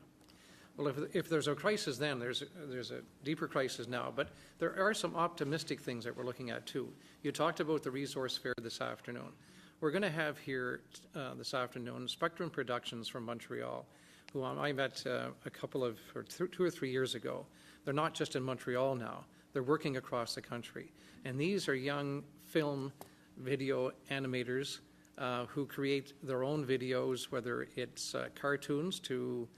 Well, if there's a crisis then, there's a deeper crisis now, but there are some optimistic things that we're looking at too. You talked about the resource fair this afternoon. We're going to have here this afternoon Spectrum Productions from Montreal, who I met a couple of, 2 or 3 years ago. They're not just in Montreal now. They're working across the country. And these are young film video animators who create their own videos, whether it's cartoons to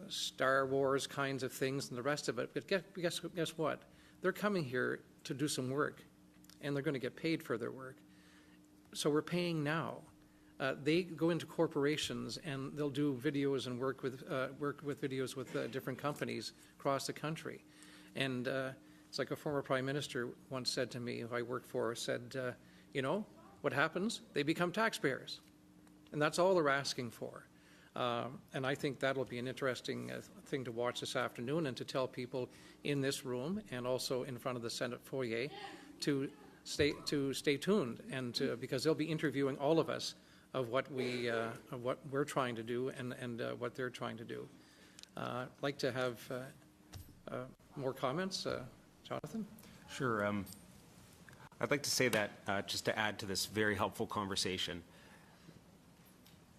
Star Wars kinds of things and the rest of it. But guess what? They're coming here to do some work, and they're going to get paid for their work. So we're paying now. They go into corporations and they'll do videos and work with videos with different companies across the country. And it's like a former prime minister once said to me, who I worked for, said, you know, what happens? They become taxpayers. And that's all they're asking for. And I think that'll be an interesting thing to watch this afternoon, and to tell people in this room and also in front of the Senate foyer to stay tuned, and because they'll be interviewing all of us of what we're trying to do and what they're trying to do. I'd like to have more comments. Jonathan? Sure. I'd like to say that, just to add to this very helpful conversation,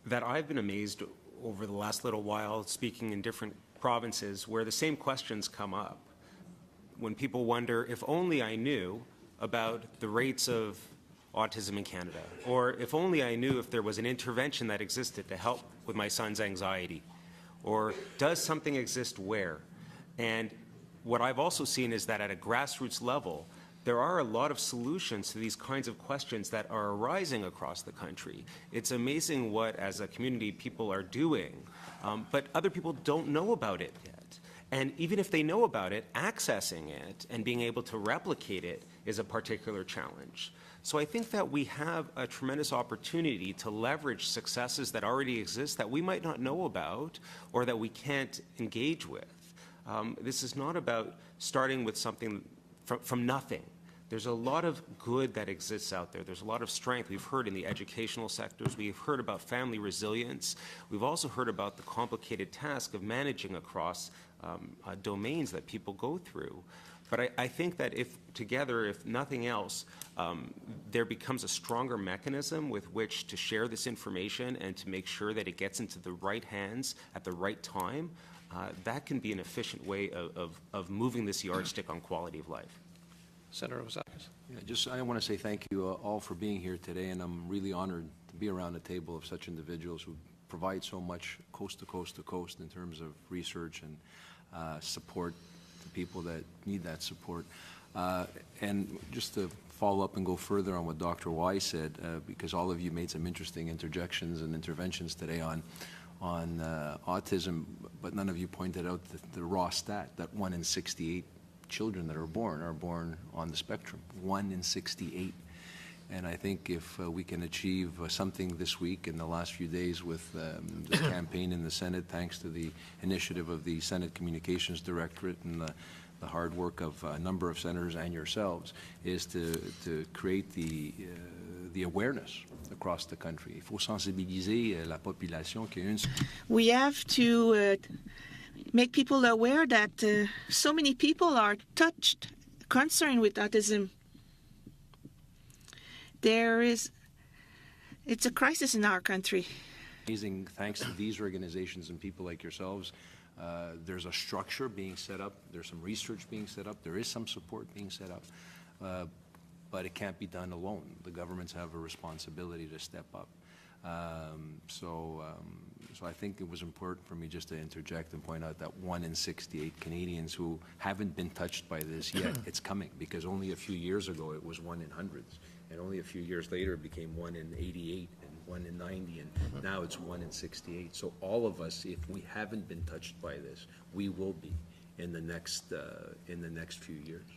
that I've been amazed over the last little while speaking in different provinces where the same questions come up. When people wonder, if only I knew about the rates of autism in Canada? Or if only I knew if there was an intervention that existed to help with my son's anxiety? Or does something exist where? And what I've also seen is that at a grassroots level, there are a lot of solutions to these kinds of questions that are arising across the country. It's amazing what, as a community, people are doing, but other people don't know about it yet. And even if they know about it, accessing it and being able to replicate it is a particular challenge. So I think that we have a tremendous opportunity to leverage successes that already exist that we might not know about or that we can't engage with. This is not about starting with something from nothing. There's a lot of good that exists out there. There's a lot of strength. We've heard in the educational sectors. We've heard about family resilience. We've also heard about the complicated task of managing across domains that people go through. But I think that if together, if nothing else, there becomes a stronger mechanism with which to share this information and to make sure that it gets into the right hands at the right time, that can be an efficient way of moving this yardstick on quality of life. Senator Housakos. Yeah, I want to say thank you all for being here today, and I'm really honored to be around a table of such individuals who provide so much coast to coast to coast in terms of research and support to people that need that support. And just to follow up and go further on what Dr. Y said, because all of you made some interesting interjections and interventions today on autism, but none of you pointed out the raw stat that 1 in 68 children that are born on the spectrum, 1 in 68. And I think if we can achieve something this week in the last few days with the campaign in the Senate, thanks to the initiative of the Senate Communications Directorate and the hard work of a number of senators and yourselves, is to create the awareness across the country. Il faut sensibiliser la population. We have to make people aware that so many people are touched, concerned with autism. It's a crisis in our country. Amazing, thanks to these organizations and people like yourselves, there's a structure being set up, there's some research being set up, there is some support being set up, but it can't be done alone. The governments have a responsibility to step up. So I think it was important for me just to interject and point out that 1 in 68 Canadians who haven't been touched by this yet, it's coming, because only a few years ago it was 1 in hundreds, and only a few years later it became 1 in 88 and 1 in 90, and now it's 1 in 68. So all of us, if we haven't been touched by this, we will be in the next few years.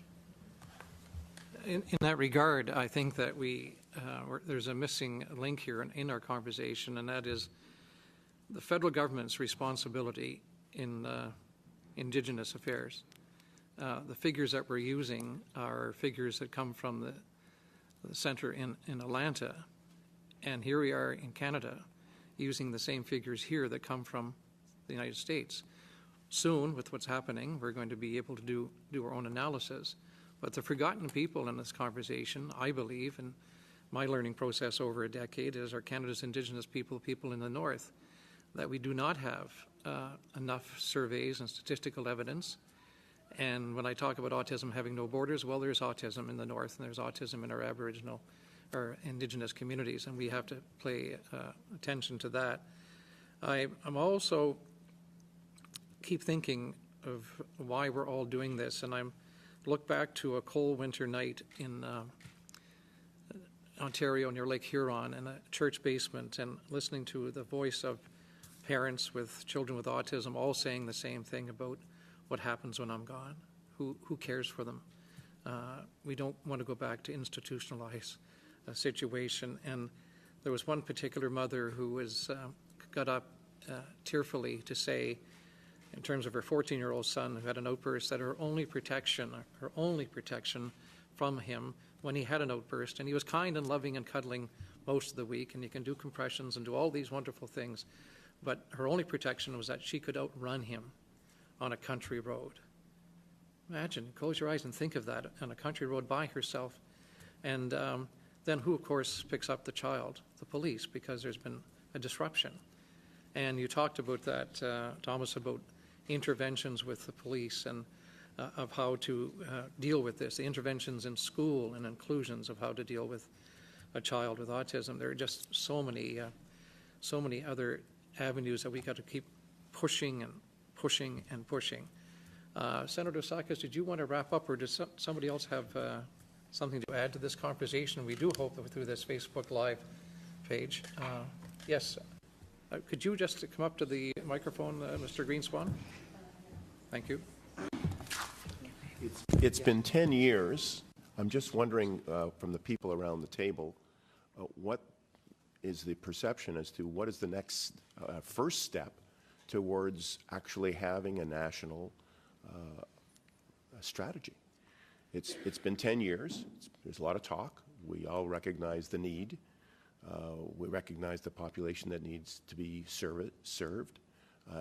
In that regard, I think that there's a missing link here in our conversation, and that is the federal government's responsibility in Indigenous affairs. The figures that we're using are figures that come from the center in Atlanta, and here we are in Canada using the same figures here that come from the United States. Soon, with what's happening, we're going to be able to do our own analysis. But the forgotten people in this conversation, I believe, and my learning process over a decade, is our Canada's Indigenous people in the North, that we do not have enough surveys and statistical evidence. And when I talk about autism having no borders, well, there's autism in the North, and there's autism in our Aboriginal or Indigenous communities, and we have to pay attention to that. I'm also keep thinking of why we're all doing this, and I'm look back to a cold winter night in Ontario near Lake Huron in a church basement, and listening to the voice of parents with children with autism all saying the same thing about what happens when I'm gone. Who cares for them? We don't want to go back to institutionalize a situation. And there was one particular mother who got up tearfully to say, in terms of her 14-year-old son who had an outburst, that her only protection from him when he had an outburst, and he was kind and loving and cuddling most of the week, and you can do compressions and do all these wonderful things, but her only protection was that she could outrun him on a country road. Imagine, close your eyes and think of that, on a country road by herself. And then who, of course, picks up the child? The police, because there's been a disruption. And you talked about that, Thomas, about interventions with the police and of how to deal with this, the interventions in school and inclusions of how to deal with a child with autism. There are just so many other avenues that we got to keep pushing and pushing and pushing. Senator Housakos, did you want to wrap up, or does somebody else have something to add to this conversation? We do hope that through this Facebook Live page. Yes. Could you just come up to the microphone, Mr. Greenspan? Thank you. It's been 10 years. I'm just wondering, from the people around the table, what is the perception as to what is the next first step towards actually having a national strategy? It's been 10 years. There's a lot of talk. We all recognize the need. We recognize the population that needs to be served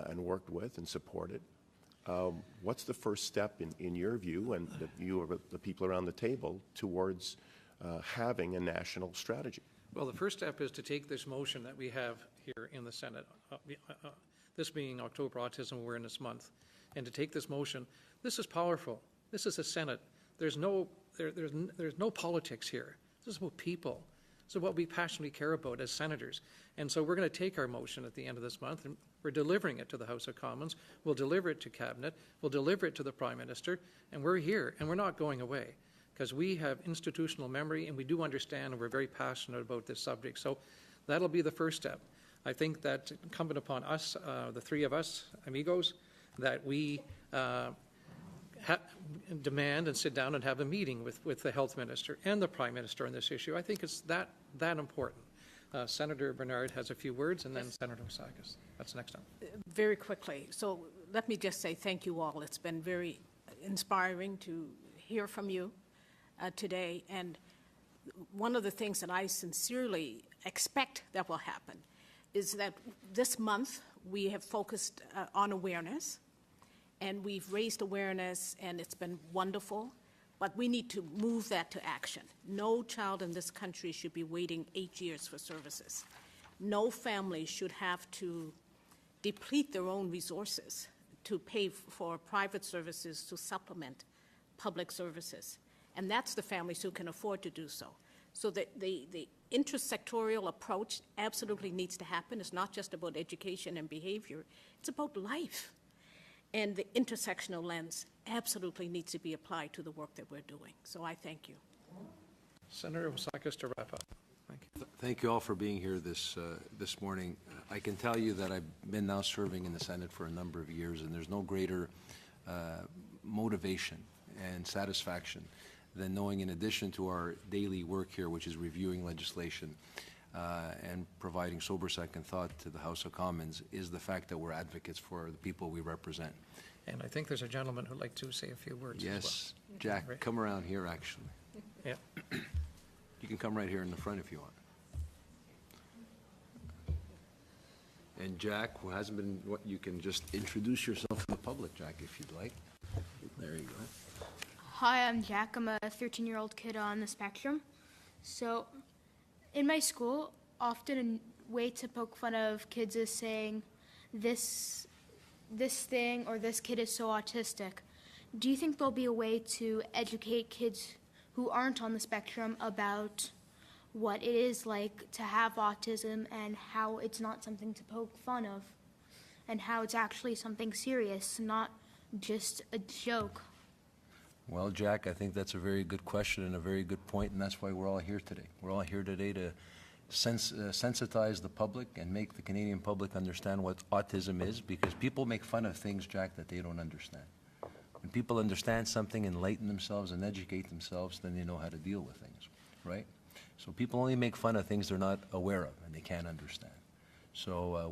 and worked with and supported. What's the first step, in your view, and the view of the people around the table, towards having a national strategy? Well, the first step is to take this motion that we have here in the Senate, this being October Autism Awareness Month, and to take this motion. This is powerful. This is the Senate. There's no politics here. This is about people. This is what we passionately care about as senators. And so we're going to take our motion at the end of this month, and we're delivering it to the House of Commons. We'll deliver it to Cabinet. We'll deliver it to the Prime Minister. And we're here, and we're not going away, because we have institutional memory, and we do understand, and we're very passionate about this subject. So that'll be the first step. I think that incumbent upon us, the three of us, amigos, that we demand and sit down and have a meeting with the Health Minister and the Prime Minister on this issue. I think it's that important. Senator Bernard has a few words, and then Senator Housakos. That's next time. Very quickly. So let me just say thank you all. It's been very inspiring to hear from you today. And one of the things that I sincerely expect that will happen is that this month we have focused on awareness, and we've raised awareness, and it's been wonderful, but we need to move that to action. No child in this country should be waiting 8 years for services. No family should have to deplete their own resources to pay for private services to supplement public services. And that's the families who can afford to do so. So the intersectorial approach absolutely needs to happen. It's not just about education and behavior. It's about life. And the intersectional lens absolutely needs to be applied to the work that we're doing. So I thank you. Senator Housakos to wrap up. Thank you. Thank you all for being here this morning. I can tell you that I've been now serving in the Senate for a number of years, and there's no greater motivation and satisfaction than knowing, in addition to our daily work here, which is reviewing legislation and providing sober second thought to the House of Commons, is the fact that we're advocates for the people we represent. And I think there's a gentleman who'd like to say a few words. Yes, as well. Jack, Right. come around here, actually. Yeah. You can come right here in the front if you want. And Jack, who hasn't been, you can just introduce yourself to the public, Jack, if you'd like. There you go. Hi, I'm Jack. I'm a 13-year-old kid on the spectrum. So, in my school, often a way to poke fun of kids is saying, this thing or this kid is so autistic. Do you think there'll be a way to educate kids who aren't on the spectrum about what it is like to have autism and how it's not something to poke fun of and how it's actually something serious, not just a joke? Well, Jack, I think that's a very good question and a very good point, and that's why we're all here today. We're all here today to sensitize the public and make the Canadian public understand what autism is, because people make fun of things, Jack, that they don't understand. When people understand something, enlighten themselves and educate themselves, then they know how to deal with things, right? So people only make fun of things they're not aware of and they can't understand. So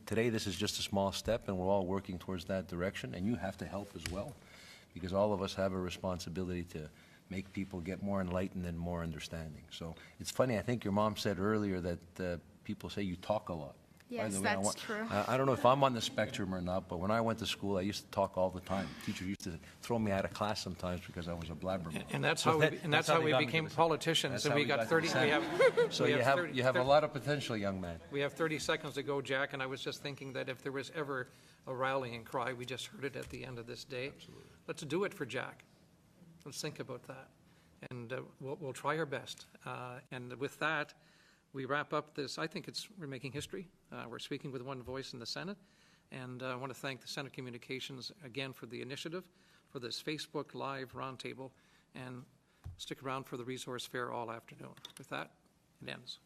today this is just a small step, and we're all working towards that direction, and you have to help as well, because all of us have a responsibility to make people get more enlightened and more understanding. So it's funny, I think your mom said earlier that people say you talk a lot. Yes, that's true. I don't know if I'm on the spectrum or not, but when I went to school, I used to talk all the time. Teachers used to throw me out of class sometimes because I was a blabbermouth. And that's how we became politicians. And we got 30. So you have a lot of potential, young man. We have 30 seconds to go, Jack. And I was just thinking that if there was ever a rallying cry, we just heard it at the end of this day. Absolutely. Let's do it for Jack. Let's think about that. and we'll try our best. And with that, we wrap up this. I think we're making history. We're speaking with one voice in the Senate, and I want to thank the Senate Communications again for the initiative, for this Facebook Live roundtable, and stick around for the resource fair all afternoon. With that, it ends.